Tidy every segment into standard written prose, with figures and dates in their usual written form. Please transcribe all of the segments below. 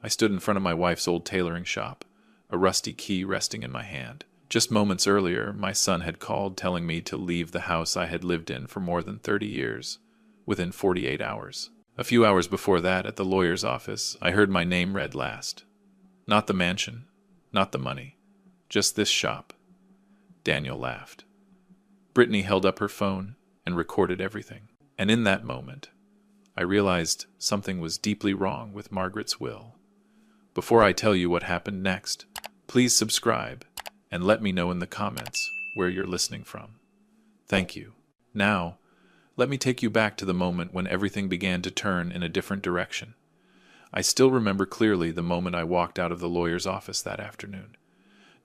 I stood in front of my wife's old tailoring shop, a rusty key resting in my hand. Just moments earlier, my son had called telling me to leave the house I had lived in for more than 30 years, within 48 hours. A few hours before that, at the lawyer's office, I heard my name read last. Not the mansion, not the money, just this shop. Daniel laughed. Brittany held up her phone and recorded everything. And in that moment, I realized something was deeply wrong with Margaret's will. Before I tell you what happened next, please subscribe and let me know in the comments where you're listening from. Thank you. Now, let me take you back to the moment when everything began to turn in a different direction. I still remember clearly the moment I walked out of the lawyer's office that afternoon.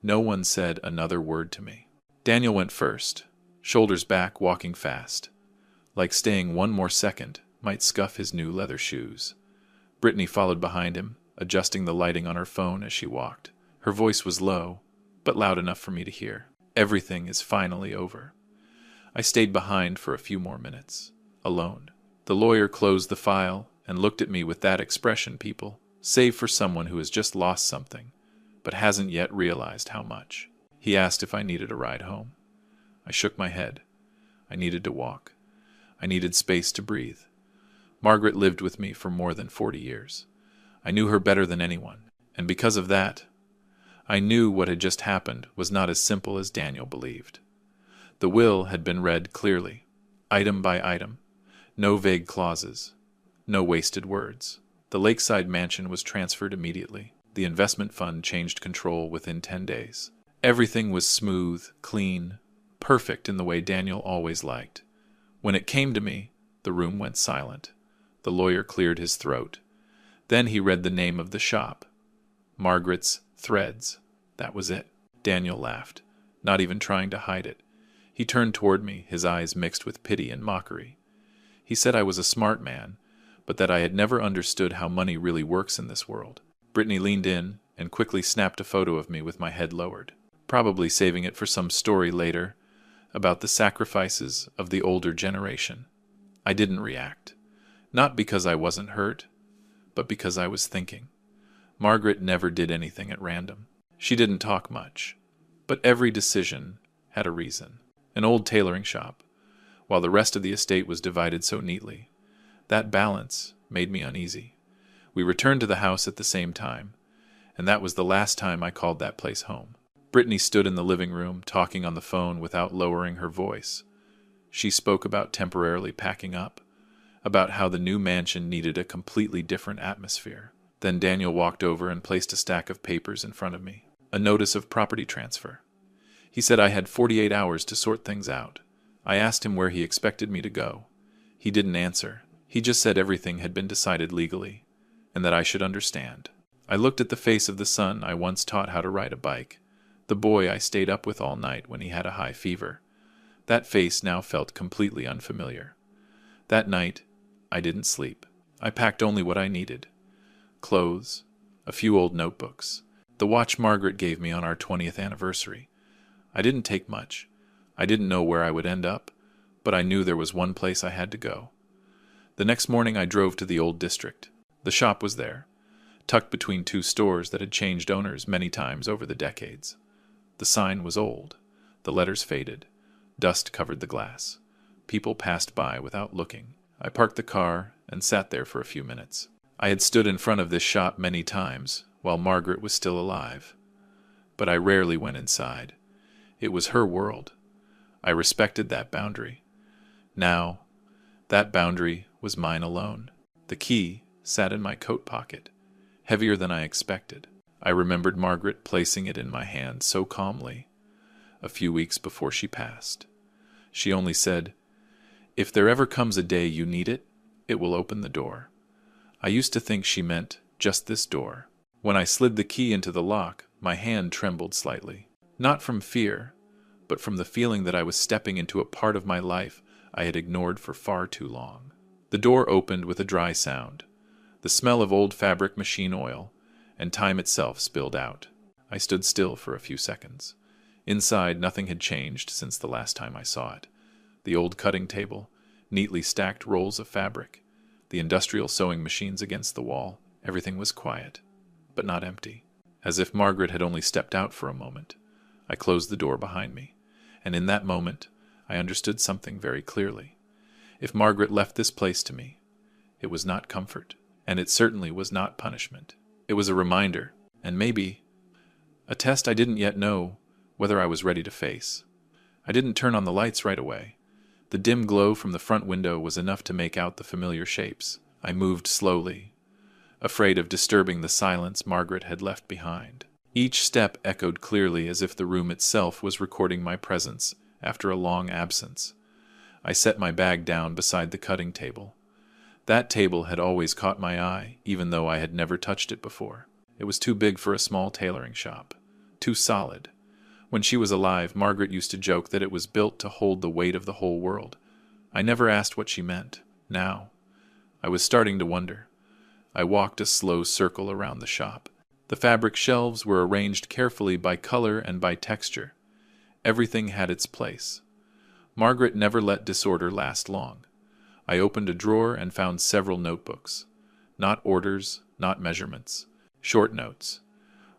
No one said another word to me. Daniel went first, shoulders back, walking fast, like staying one more second might scuff his new leather shoes. Brittany followed behind him, adjusting the lighting on her phone as she walked. Her voice was low, but loud enough for me to hear. Everything is finally over. I stayed behind for a few more minutes, alone. The lawyer closed the file and looked at me with that expression, people, save for someone who has just lost something, but hasn't yet realized how much. He asked if I needed a ride home. I shook my head. I needed to walk. I needed space to breathe. Margaret lived with me for more than 40 years. I knew her better than anyone, and because of that, I knew what had just happened was not as simple as Daniel believed. The will had been read clearly, item by item, no vague clauses, no wasted words. The lakeside mansion was transferred immediately. The investment fund changed control within 10 days. Everything was smooth, clean, perfect in the way Daniel always liked. When it came to me, the room went silent. The lawyer cleared his throat. Then he read the name of the shop. Margaret's Threads. That was it. Daniel laughed, not even trying to hide it. He turned toward me, his eyes mixed with pity and mockery. He said I was a smart man, but that I had never understood how money really works in this world. Brittany leaned in and quickly snapped a photo of me with my head lowered, probably saving it for some story later about the sacrifices of the older generation. I didn't react, not because I wasn't hurt, but because I was thinking. Margaret never did anything at random. She didn't talk much, but every decision had a reason. An old tailoring shop, while the rest of the estate was divided so neatly. That balance made me uneasy. We returned to the house at the same time, and that was the last time I called that place home. Brittany stood in the living room, talking on the phone without lowering her voice. She spoke about temporarily packing up, about how the new mansion needed a completely different atmosphere. Then Daniel walked over and placed a stack of papers in front of me, a notice of property transfer. He said I had 48 hours to sort things out. I asked him where he expected me to go. He didn't answer. He just said everything had been decided legally, and that I should understand. I looked at the face of the son I once taught how to ride a bike, the boy I stayed up with all night when he had a high fever. That face now felt completely unfamiliar. That night, I didn't sleep. I packed only what I needed. Clothes, a few old notebooks, the watch Margaret gave me on our 20th anniversary. I didn't take much. I didn't know where I would end up, but I knew there was one place I had to go. The next morning I drove to the old district. The shop was there, tucked between two stores that had changed owners many times over the decades. The sign was old. The letters faded. Dust covered the glass. People passed by without looking. I parked the car and sat there for a few minutes. I had stood in front of this shop many times while Margaret was still alive, but I rarely went inside. It was her world. I respected that boundary. Now, that boundary was mine alone. The key sat in my coat pocket, heavier than I expected. I remembered Margaret placing it in my hand so calmly a few weeks before she passed. She only said, "If there ever comes a day you need it, it will open the door." I used to think she meant just this door. When I slid the key into the lock, my hand trembled slightly. Not from fear, but from the feeling that I was stepping into a part of my life I had ignored for far too long. The door opened with a dry sound. The smell of old fabric machine oil, and time itself spilled out. I stood still for a few seconds. Inside, nothing had changed since the last time I saw it. The old cutting table, neatly stacked rolls of fabric, the industrial sewing machines against the wall, everything was quiet. but not empty. As if Margaret had only stepped out for a moment, I closed the door behind me, and in that moment I understood something very clearly. If Margaret left this place to me, it was not comfort, and it certainly was not punishment. It was a reminder, and maybe a test I didn't yet know whether I was ready to face. I didn't turn on the lights right away. The dim glow from the front window was enough to make out the familiar shapes. I moved slowly, afraid of disturbing the silence Margaret had left behind. Each step echoed clearly as if the room itself was recording my presence after a long absence. I set my bag down beside the cutting table. That table had always caught my eye, even though I had never touched it before. It was too big for a small tailoring shop, too solid. When she was alive, Margaret used to joke that it was built to hold the weight of the whole world. I never asked what she meant. Now, I was starting to wonder. I walked a slow circle around the shop. The fabric shelves were arranged carefully by color and by texture. Everything had its place. Margaret never let disorder last long. I opened a drawer and found several notebooks. Not orders, not measurements. Short notes.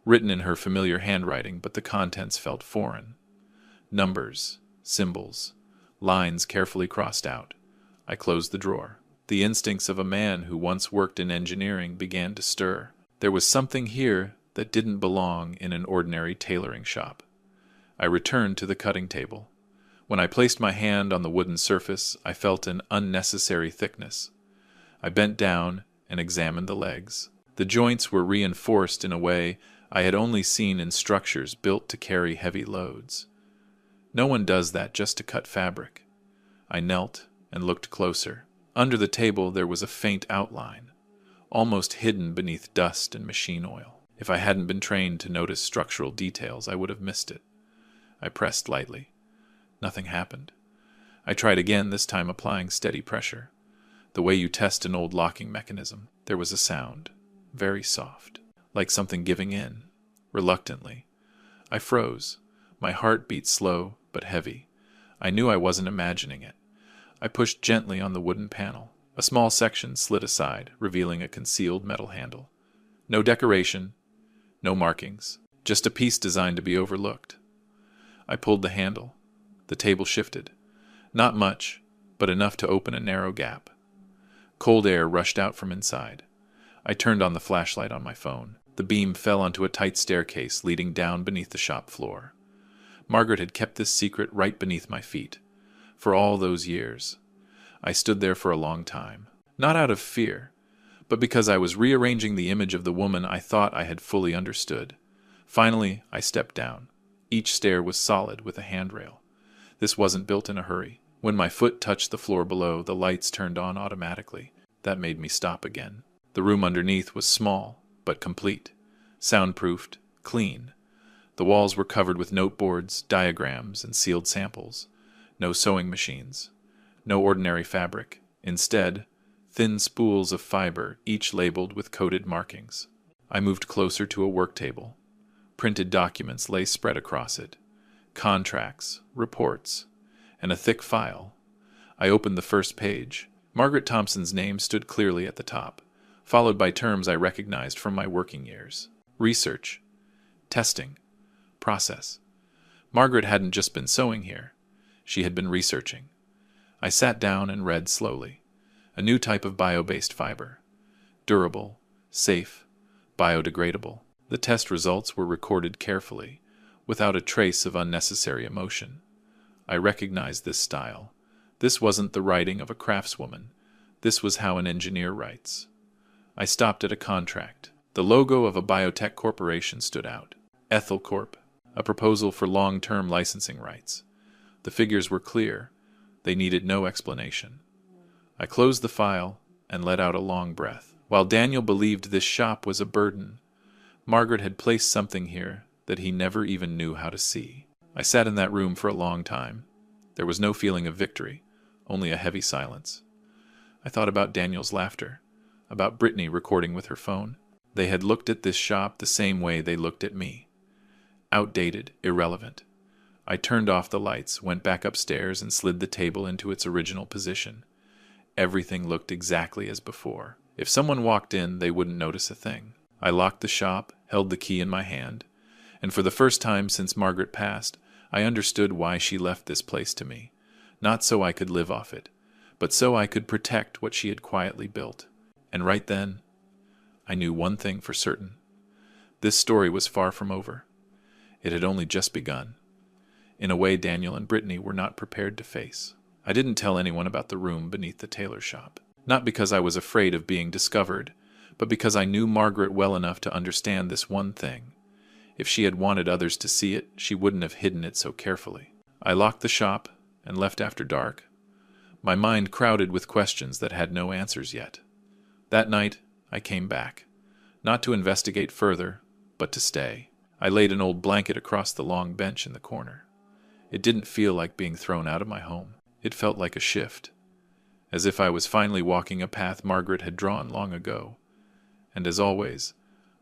Written in her familiar handwriting, but the contents felt foreign. Numbers, symbols, lines carefully crossed out. I closed the drawer. The instincts of a man who once worked in engineering began to stir. There was something here that didn't belong in an ordinary tailoring shop. I returned to the cutting table. When I placed my hand on the wooden surface, I felt an unnecessary thickness. I bent down and examined the legs. The joints were reinforced in a way I had only seen in structures built to carry heavy loads. No one does that just to cut fabric. I knelt and looked closer. Under the table there was a faint outline, almost hidden beneath dust and machine oil. If I hadn't been trained to notice structural details, I would have missed it. I pressed lightly. Nothing happened. I tried again, this time applying steady pressure. The way you test an old locking mechanism. There was a sound, very soft, like something giving in, reluctantly. I froze. My heart beat slow but heavy. I knew I wasn't imagining it. I pushed gently on the wooden panel. A small section slid aside, revealing a concealed metal handle. No decoration, no markings, just a piece designed to be overlooked. I pulled the handle. The table shifted. Not much, but enough to open a narrow gap. Cold air rushed out from inside. I turned on the flashlight on my phone. The beam fell onto a tight staircase leading down beneath the shop floor. Margaret had kept this secret right beneath my feet. For all those years. I stood there for a long time. Not out of fear, but because I was rearranging the image of the woman I thought I had fully understood. Finally, I stepped down. Each stair was solid with a handrail. This wasn't built in a hurry. When my foot touched the floor below, the lights turned on automatically. That made me stop again. The room underneath was small, but complete. Soundproofed, clean. The walls were covered with noteboards, diagrams, and sealed samples. No sewing machines. No ordinary fabric. Instead, thin spools of fiber, each labeled with coded markings. I moved closer to a work table. Printed documents lay spread across it. Contracts, reports, and a thick file. I opened the first page. Margaret Thompson's name stood clearly at the top, followed by terms I recognized from my working years. Research. Testing. Process. Margaret hadn't just been sewing here. She had been researching. I sat down and read slowly. A new type of bio-based fiber. Durable, safe, biodegradable. The test results were recorded carefully, without a trace of unnecessary emotion. I recognized this style. This wasn't the writing of a craftswoman. This was how an engineer writes. I stopped at a contract. The logo of a biotech corporation stood out. Ethel Corp. A proposal for long-term licensing rights. The figures were clear. They needed no explanation. I closed the file and let out a long breath. While Daniel believed this shop was a burden, Margaret had placed something here that he never even knew how to see. I sat in that room for a long time. There was no feeling of victory, only a heavy silence. I thought about Daniel's laughter, about Brittany recording with her phone. They had looked at this shop the same way they looked at me. Outdated, irrelevant. I turned off the lights, went back upstairs, and slid the table into its original position. Everything looked exactly as before. If someone walked in, they wouldn't notice a thing. I locked the shop, held the key in my hand, and for the first time since Margaret passed, I understood why she left this place to me. Not so I could live off it, but so I could protect what she had quietly built. And right then, I knew one thing for certain. This story was far from over. It had only just begun, in a way Daniel and Brittany were not prepared to face. I didn't tell anyone about the room beneath the tailor shop, not because I was afraid of being discovered, but because I knew Margaret well enough to understand this one thing. If she had wanted others to see it, she wouldn't have hidden it so carefully. I locked the shop and left after dark, my mind crowded with questions that had no answers yet. That night, I came back, not to investigate further, but to stay. I laid an old blanket across the long bench in the corner. It didn't feel like being thrown out of my home. It felt like a shift, as if I was finally walking a path Margaret had drawn long ago, and as always,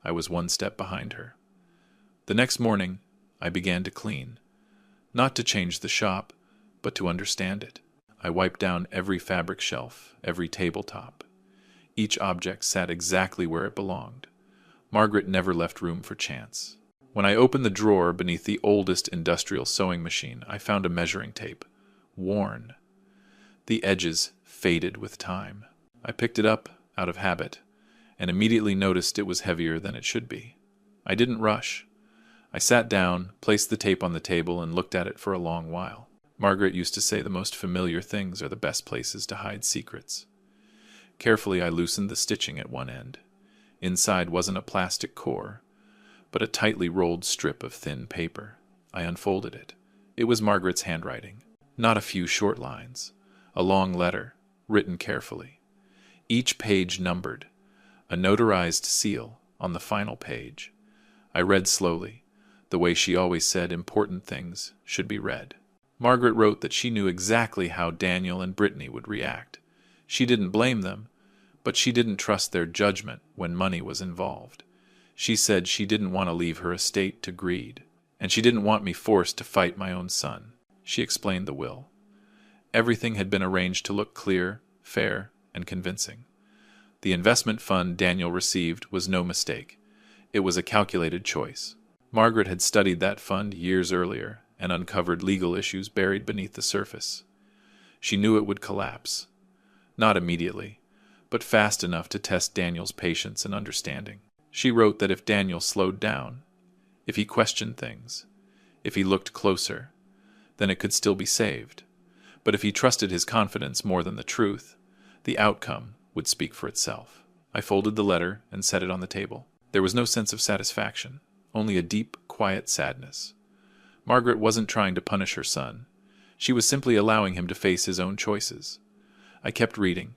I was one step behind her. The next morning, I began to clean, not to change the shop, but to understand it. I wiped down every fabric shelf, every tabletop. Each object sat exactly where it belonged. Margaret never left room for chance. When I opened the drawer beneath the oldest industrial sewing machine, I found a measuring tape, worn. The edges faded with time. I picked it up out of habit, and immediately noticed it was heavier than it should be. I didn't rush. I sat down, placed the tape on the table, and looked at it for a long while. Margaret used to say the most familiar things are the best places to hide secrets. Carefully, I loosened the stitching at one end. Inside wasn't a plastic core, but a tightly rolled strip of thin paper. I unfolded it. It was Margaret's handwriting. Not a few short lines. A long letter, written carefully. Each page numbered. A notarized seal on the final page. I read slowly, the way she always said important things should be read. Margaret wrote that she knew exactly how Daniel and Brittany would react. She didn't blame them, but she didn't trust their judgment when money was involved. She said she didn't want to leave her estate to greed, and she didn't want me forced to fight my own son. She explained the will. Everything had been arranged to look clear, fair, and convincing. The investment fund Daniel received was no mistake. It was a calculated choice. Margaret had studied that fund years earlier and uncovered legal issues buried beneath the surface. She knew it would collapse. Not immediately, but fast enough to test Daniel's patience and understanding. She wrote that if Daniel slowed down, if he questioned things, if he looked closer, then it could still be saved. But if he trusted his confidence more than the truth, the outcome would speak for itself. I folded the letter and set it on the table. There was no sense of satisfaction, only a deep, quiet sadness. Margaret wasn't trying to punish her son. She was simply allowing him to face his own choices. I kept reading.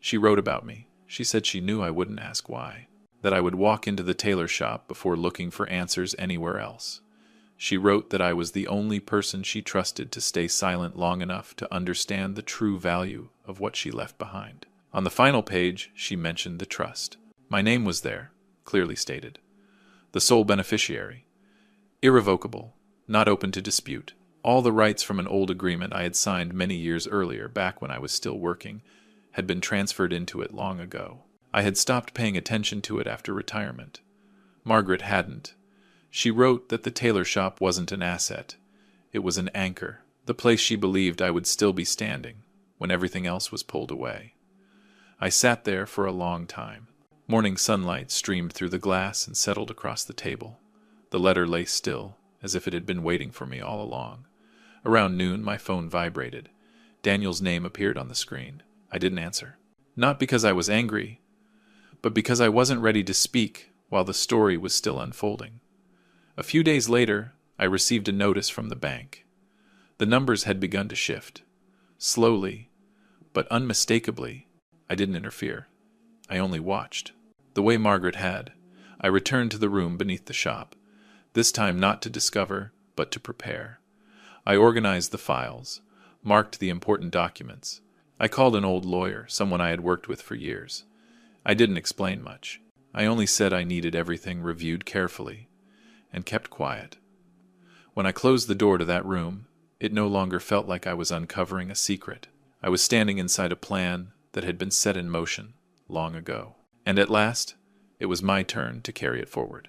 She wrote about me. She said she knew I wouldn't ask why, that I would walk into the tailor shop before looking for answers anywhere else. She wrote that I was the only person she trusted to stay silent long enough to understand the true value of what she left behind. On the final page, she mentioned the trust. My name was there, clearly stated. The sole beneficiary. Irrevocable, not open to dispute. All the rights from an old agreement I had signed many years earlier, back when I was still working, had been transferred into it long ago. I had stopped paying attention to it after retirement. Margaret hadn't. She wrote that the tailor shop wasn't an asset. It was an anchor, the place she believed I would still be standing when everything else was pulled away. I sat there for a long time. Morning sunlight streamed through the glass and settled across the table. The letter lay still, as if it had been waiting for me all along. Around noon, my phone vibrated. Daniel's name appeared on the screen. I didn't answer. Not because I was angry, but because I wasn't ready to speak while the story was still unfolding. A few days later, I received a notice from the bank. The numbers had begun to shift. Slowly, but unmistakably. I didn't interfere. I only watched. The way Margaret had, I returned to the room beneath the shop, this time not to discover, but to prepare. I organized the files, marked the important documents. I called an old lawyer, someone I had worked with for years. I didn't explain much. I only said I needed everything reviewed carefully, and kept quiet. When I closed the door to that room, it no longer felt like I was uncovering a secret. I was standing inside a plan that had been set in motion long ago. And at last, It was my turn to carry it forward.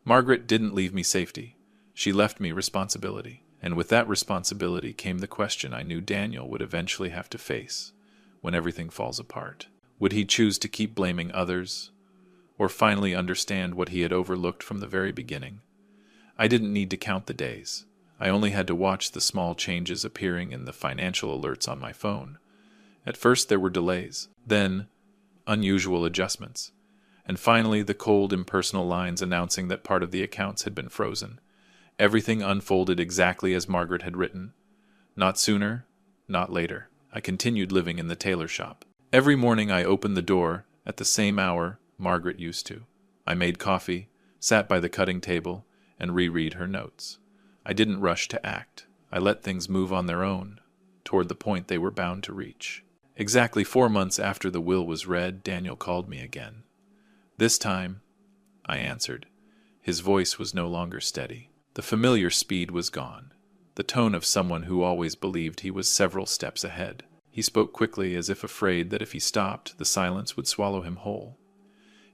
Margaret didn't leave me safety. She left me responsibility. And with that responsibility came the question I knew Daniel would eventually have to face when everything falls apart. Would he choose to keep blaming others, or finally understand what he had overlooked from the very beginning? I didn't need to count the days. I only had to watch the small changes appearing in the financial alerts on my phone. At first there were delays, then unusual adjustments, and finally the cold, impersonal lines announcing that part of the accounts had been frozen. Everything unfolded exactly as Margaret had written. Not sooner, not later. I continued living in the tailor shop. Every morning I opened the door at the same hour Margaret used to. I made coffee, sat by the cutting table, and reread her notes. I didn't rush to act. I let things move on their own, toward the point they were bound to reach. Exactly 4 months after the will was read, Daniel called me again. This time, I answered. His voice was no longer steady. The familiar speed was gone, the tone of someone who always believed he was several steps ahead. He spoke quickly, as if afraid that if he stopped, the silence would swallow him whole.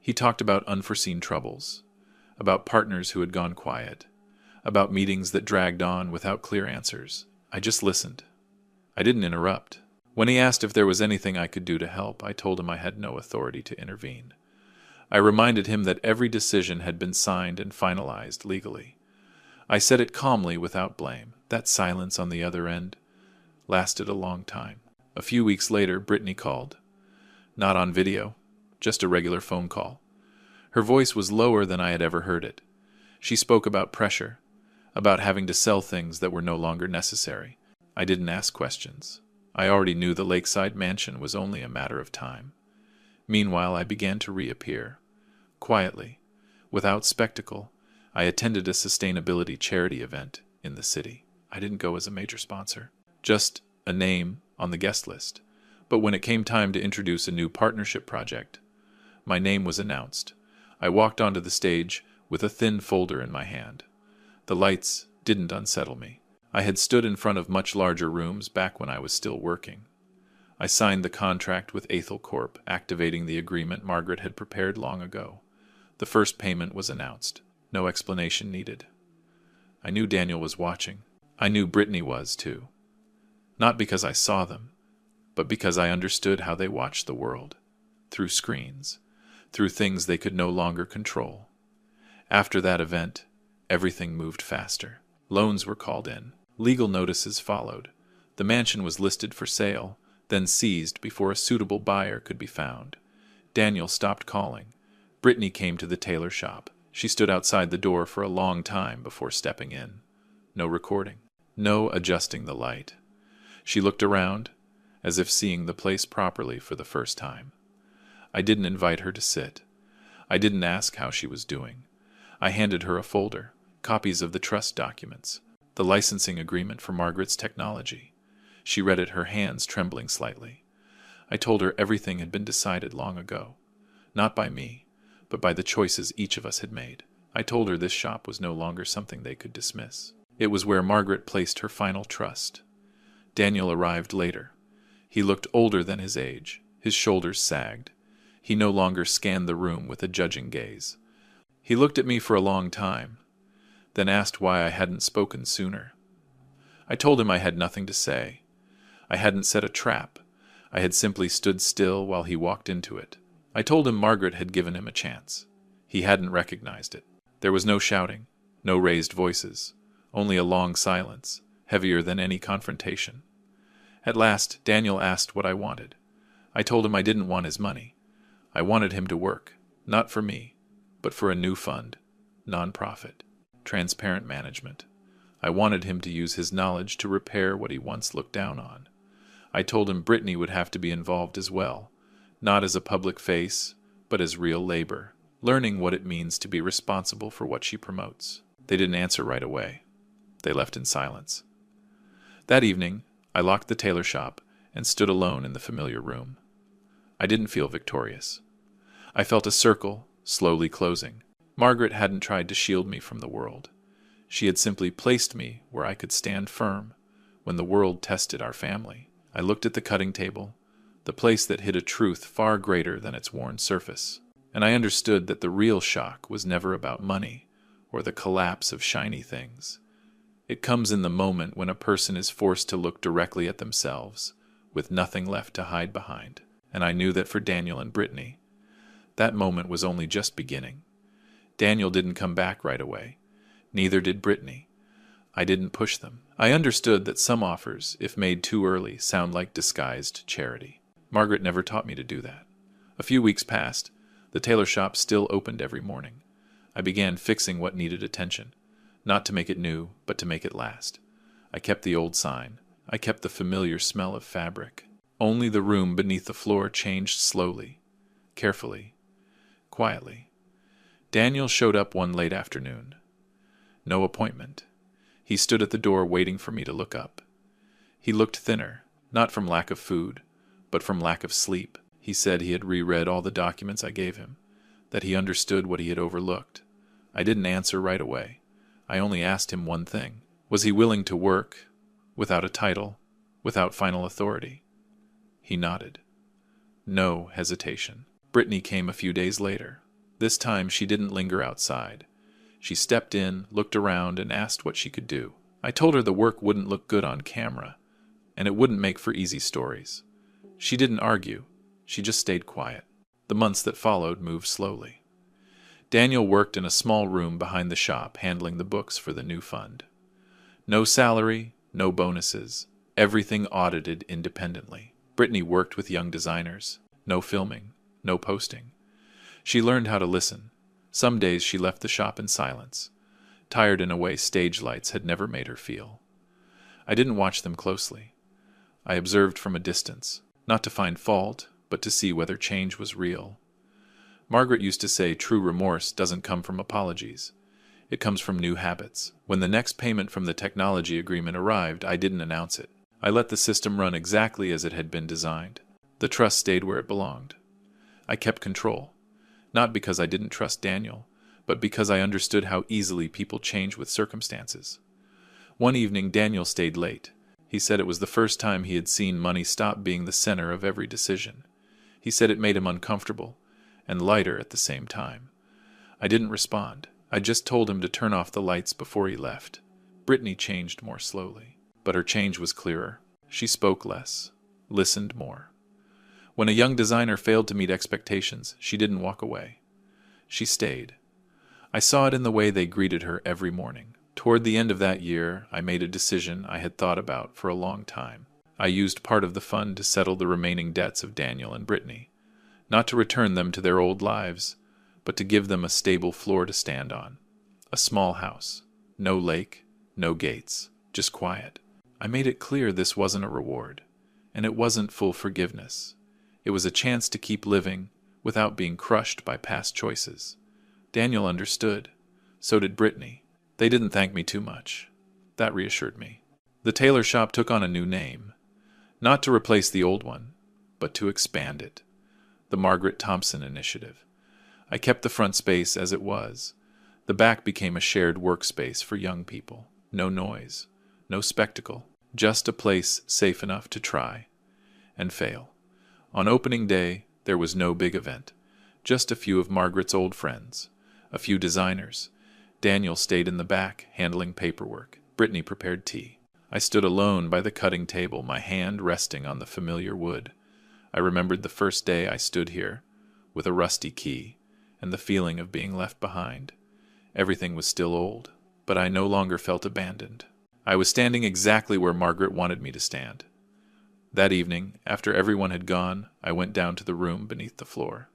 He talked about unforeseen troubles, about partners who had gone quiet, about meetings that dragged on without clear answers. I just listened. I didn't interrupt. When he asked if there was anything I could do to help, I told him I had no authority to intervene. I reminded him that every decision had been signed and finalized legally. I said it calmly, without blame. That silence on the other end lasted a long time. A few weeks later, Brittany called. Not on video, just a regular phone call. Her voice was lower than I had ever heard it. She spoke about pressure, about having to sell things that were no longer necessary. I didn't ask questions. I already knew the lakeside mansion was only a matter of time. Meanwhile, I began to reappear. Quietly, without spectacle, I attended a sustainability charity event in the city. I didn't go as a major sponsor, just a name on the guest list. But when it came time to introduce a new partnership project, my name was announced. I walked onto the stage with a thin folder in my hand. The lights didn't unsettle me. I had stood in front of much larger rooms back when I was still working. I signed the contract with Ethel Corp, activating the agreement Margaret had prepared long ago. The first payment was announced. No explanation needed. I knew Daniel was watching. I knew Brittany was, too. Not because I saw them, but because I understood how they watched the world. Through screens. Through things they could no longer control. After that event, everything moved faster. Loans were called in. Legal notices followed. The mansion was listed for sale, then seized before a suitable buyer could be found. Daniel stopped calling. Brittany came to the tailor shop. She stood outside the door for a long time before stepping in. No recording. No adjusting the light. She looked around, as if seeing the place properly for the first time. I didn't invite her to sit. I didn't ask how she was doing. I handed her a folder, copies of the trust documents, the licensing agreement for Margaret's technology. She read it, her hands trembling slightly. I told her everything had been decided long ago, not by me, but by the choices each of us had made. I told her this shop was no longer something they could dismiss. It was where Margaret placed her final trust. Daniel arrived later. He looked older than his age. His shoulders sagged. He no longer scanned the room with a judging gaze. He looked at me for a long time, then asked why I hadn't spoken sooner. I told him I had nothing to say. I hadn't set a trap. I had simply stood still while he walked into it. I told him Margaret had given him a chance. He hadn't recognized it. There was no shouting, no raised voices, only a long silence, heavier than any confrontation. At last, Daniel asked what I wanted. I told him I didn't want his money. I wanted him to work, not for me, but for a new fund, nonprofit, transparent management. I wanted him to use his knowledge to repair what he once looked down on. I told him Brittany would have to be involved as well, not as a public face, but as real labor, learning what it means to be responsible for what she promotes. They didn't answer right away. They left in silence. That evening, I locked the tailor shop and stood alone in the familiar room. I didn't feel victorious. I felt a circle slowly closing. Margaret hadn't tried to shield me from the world. She had simply placed me where I could stand firm when the world tested our family. I looked at the cutting table, the place that hid a truth far greater than its worn surface. And I understood that the real shock was never about money or the collapse of shiny things. It comes in the moment when a person is forced to look directly at themselves, with nothing left to hide behind. And I knew that for Daniel and Brittany, that moment was only just beginning. Daniel didn't come back right away. Neither did Brittany. I didn't push them. I understood that some offers, if made too early, sound like disguised charity. Margaret never taught me to do that. A few weeks passed. The tailor shop still opened every morning. I began fixing what needed attention, not to make it new, but to make it last. I kept the old sign. I kept the familiar smell of fabric. Only the room beneath the floor changed slowly, carefully, quietly. Daniel showed up one late afternoon. No appointment. He stood at the door waiting for me to look up. He looked thinner, not from lack of food, but from lack of sleep. He said he had reread all the documents I gave him, that he understood what he had overlooked. I didn't answer right away. I only asked him one thing. Was he willing to work, without a title, without final authority? He nodded. No hesitation. Brittany came a few days later. This time she didn't linger outside. She stepped in, looked around, and asked what she could do. I told her the work wouldn't look good on camera, and it wouldn't make for easy stories. She didn't argue. She just stayed quiet. The months that followed moved slowly. Daniel worked in a small room behind the shop, handling the books for the new fund. No salary, no bonuses, everything audited independently. Brittany worked with young designers. No filming, no posting. She learned how to listen. Some days she left the shop in silence, tired in a way stage lights had never made her feel. I didn't watch them closely. I observed from a distance, not to find fault, but to see whether change was real. Margaret used to say true remorse doesn't come from apologies. It comes from new habits. When the next payment from the technology agreement arrived, I didn't announce it. I let the system run exactly as it had been designed. The trust stayed where it belonged. I kept control, not because I didn't trust Daniel, but because I understood how easily people change with circumstances. One evening, Daniel stayed late. He said it was the first time he had seen money stop being the center of every decision. He said it made him uncomfortable, and lighter at the same time. I didn't respond. I just told him to turn off the lights before he left. Brittany changed more slowly, but her change was clearer. She spoke less, listened more. When a young designer failed to meet expectations, she didn't walk away. She stayed. I saw it in the way they greeted her every morning. Toward the end of that year, I made a decision I had thought about for a long time. I used part of the fund to settle the remaining debts of Daniel and Brittany, not to return them to their old lives, but to give them a stable floor to stand on. A small house. No lake, no gates, just quiet. I made it clear this wasn't a reward, and it wasn't full forgiveness. It was a chance to keep living without being crushed by past choices. Daniel understood. So did Brittany. They didn't thank me too much. That reassured me. The tailor shop took on a new name, not to replace the old one, but to expand it. The Margaret Thompson Initiative. I kept the front space as it was. The back became a shared workspace for young people. No noise, no spectacle, just a place safe enough to try and fail. On opening day, there was no big event, just a few of Margaret's old friends, a few designers. Daniel stayed in the back, handling paperwork. Brittany prepared tea. I stood alone by the cutting table, my hand resting on the familiar wood. I remembered the first day I stood here, with a rusty key, and the feeling of being left behind. Everything was still old, but I no longer felt abandoned. I was standing exactly where Margaret wanted me to stand. That evening, after everyone had gone, I went down to the room beneath the floor.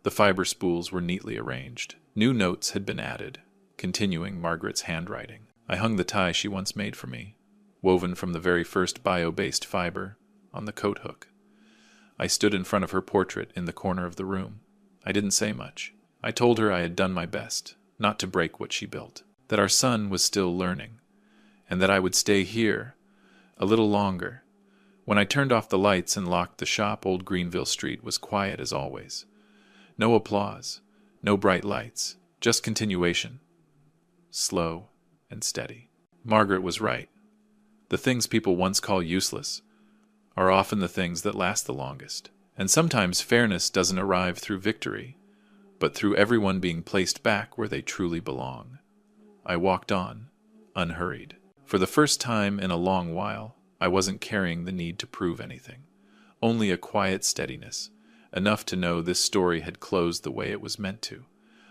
The fiber spools were neatly arranged. New notes had been added, continuing Margaret's handwriting. I hung the tie she once made for me, woven from the very first bio-based fiber, on the coat hook. I stood in front of her portrait in the corner of the room. I didn't say much. I told her I had done my best, not to break what she built, that our son was still learning, and that I would stay here a little longer. When I turned off the lights and locked the shop, Old Greenville Street was quiet as always. No applause, no bright lights, just continuation, slow and steady. Margaret was right. The things people once call useless are often the things that last the longest. And sometimes fairness doesn't arrive through victory, but through everyone being placed back where they truly belong. I walked on, unhurried. For the first time in a long while, I wasn't carrying the need to prove anything. Only a quiet steadiness, enough to know this story had closed the way it was meant to.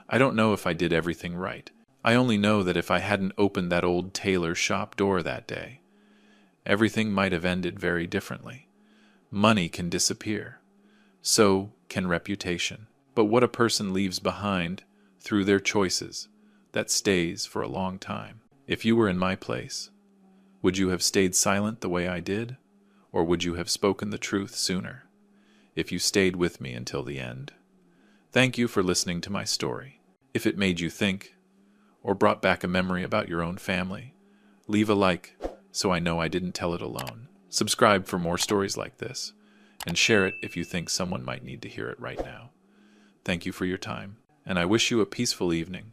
I don't know if I did everything right. I only know that if I hadn't opened that old Tailor shop door that day, everything might have ended very differently. Money can disappear. So can reputation. But what a person leaves behind through their choices, that stays for a long time. If you were in my place, would you have stayed silent the way I did? Or would you have spoken the truth sooner, if you stayed with me until the end? Thank you for listening to my story. If it made you think, or brought back a memory about your own family, leave a like so I know I didn't tell it alone. Subscribe for more stories like this, and share it if you think someone might need to hear it right now. Thank you for your time, and I wish you a peaceful evening.